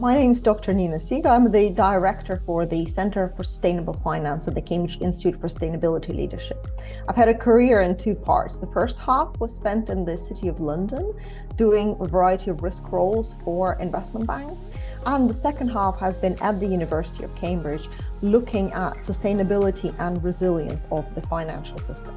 My name is Dr. Nina Seega. I'm the director for the Center for Sustainable Finance at the Cambridge Institute for Sustainability Leadership. I've had a career in two parts. The first half was spent in the City of London, doing a variety of risk roles for investment banks. And the second half has been at the University of Cambridge, looking at sustainability and resilience of the financial system.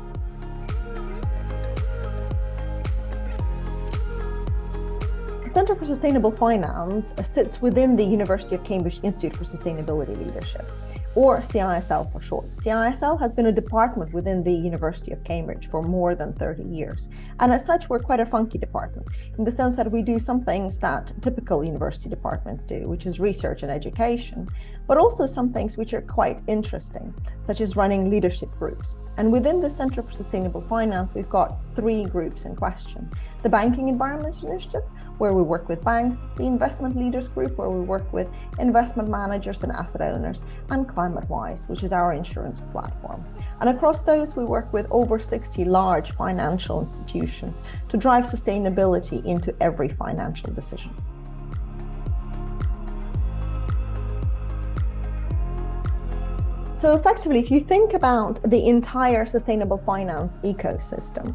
The Centre for Sustainable Finance sits within the University of Cambridge Institute for Sustainability Leadership, or CISL for short. CISL has been a department within the University of Cambridge for more than 30 years. And as such, we're quite a funky department in the sense that we do some things that typical university departments do, which is research and education, but also some things which are quite interesting, such as running leadership groups. And within the Centre for Sustainable Finance, we've got three groups in question. The Banking Environment Initiative, where we work with banks, the Investment Leaders Group, where we work with investment managers and asset owners, and ClimateWise, which is our insurance platform. And across those, we work with over 60 large financial institutions to drive sustainability into every financial decision. So effectively, if you think about the entire sustainable finance ecosystem,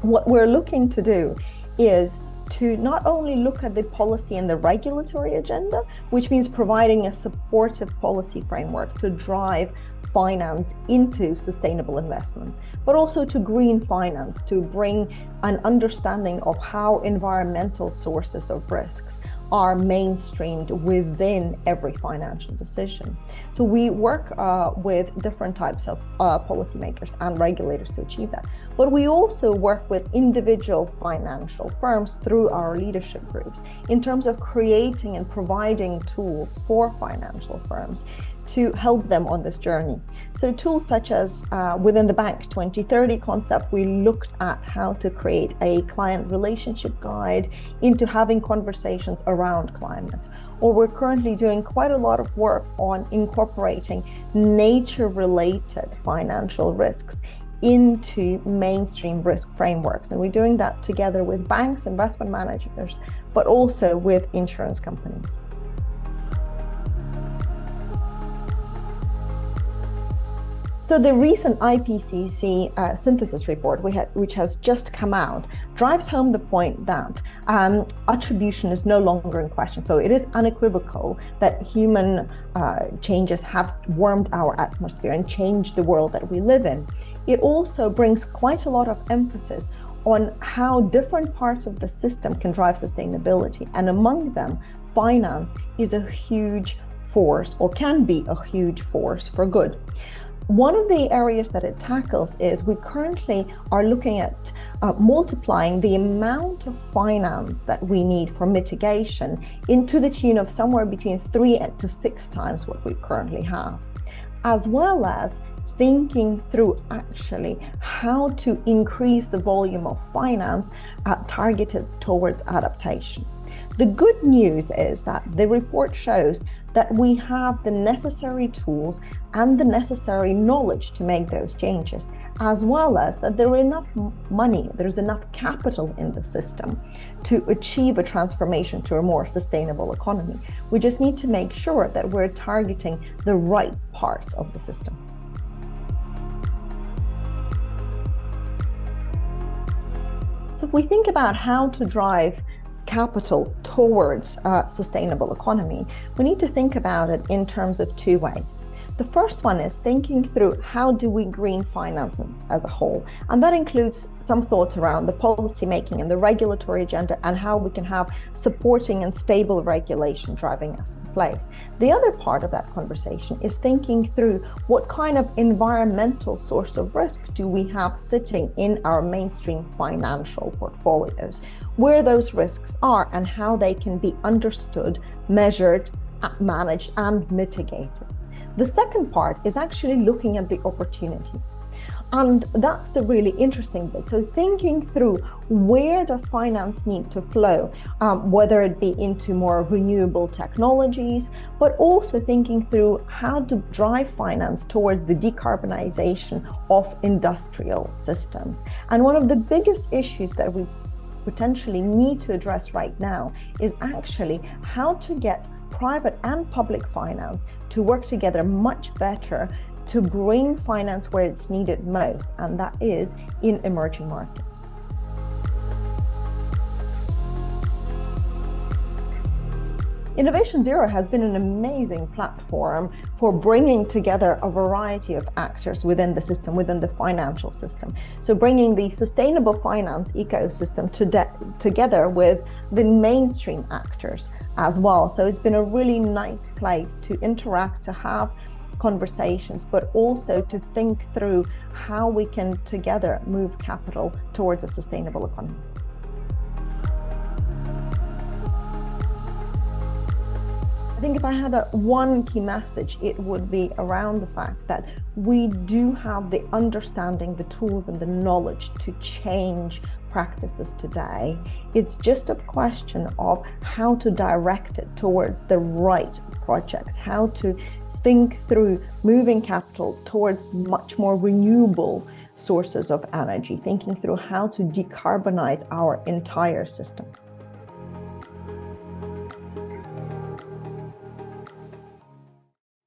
what we're looking to do is to not only look at the policy and the regulatory agenda, which means providing a supportive policy framework to drive finance into sustainable investments, but also to green finance, to bring an understanding of how environmental sources of risks are mainstreamed within every financial decision. So we work with different types of policymakers and regulators to achieve that. But we also work with individual financial firms through our leadership groups in terms of creating and providing tools for financial firms to help them on this journey. So tools such as within the Bank 2030 concept, we looked at how to create a client relationship guide into having conversations around climate. Or we're currently doing quite a lot of work on incorporating nature-related financial risks into mainstream risk frameworks. And we're doing that together with banks, investment managers, but also with insurance companies. So the recent IPCC Synthesis Report, which has just come out, drives home the point that attribution is no longer in question. So it is unequivocal that human changes have warmed our atmosphere and changed the world that we live in. It also brings quite a lot of emphasis on how different parts of the system can drive sustainability. And among them, finance is a huge force, or can be a huge force for good. One of the areas that it tackles is we currently are looking at multiplying the amount of finance that we need for mitigation into the tune of somewhere between 3 to 6 times what we currently have, as well as thinking through actually how to increase the volume of finance targeted towards adaptation. The good news is that the report shows that we have the necessary tools and the necessary knowledge to make those changes, as well as that there is enough money, there's enough capital in the system to achieve a transformation to a more sustainable economy. We just need to make sure that we're targeting the right parts of the system. So if we think about how to drive capital towards a sustainable economy, we need to think about it in terms of two ways. The first one is thinking through how do we green finance as a whole, and that includes some thoughts around the policy making and the regulatory agenda and how we can have supporting and stable regulation driving us in place. The other part of that conversation is thinking through what kind of environmental source of risk do we have sitting in our mainstream financial portfolios, where those risks are and how they can be understood, measured, managed and mitigated. The second part is actually looking at the opportunities. And that's the really interesting bit. So thinking through where does finance need to flow, whether it be into more renewable technologies, but also thinking through how to drive finance towards the decarbonization of industrial systems. And one of the biggest issues that we potentially need to address right now is actually how to get private and public finance to work together much better to bring finance where it's needed most, and that is in emerging markets. Innovation Zero has been an amazing platform for bringing together a variety of actors within the system, within the financial system. So bringing the sustainable finance ecosystem together with the mainstream actors as well. So it's been a really nice place to interact, to have conversations, but also to think through how we can together move capital towards a sustainable economy. I think if I had one key message, it would be around the fact that we do have the understanding, the tools and the knowledge to change practices today. It's just a question of how to direct it towards the right projects, how to think through moving capital towards much more renewable sources of energy, thinking through how to decarbonize our entire system.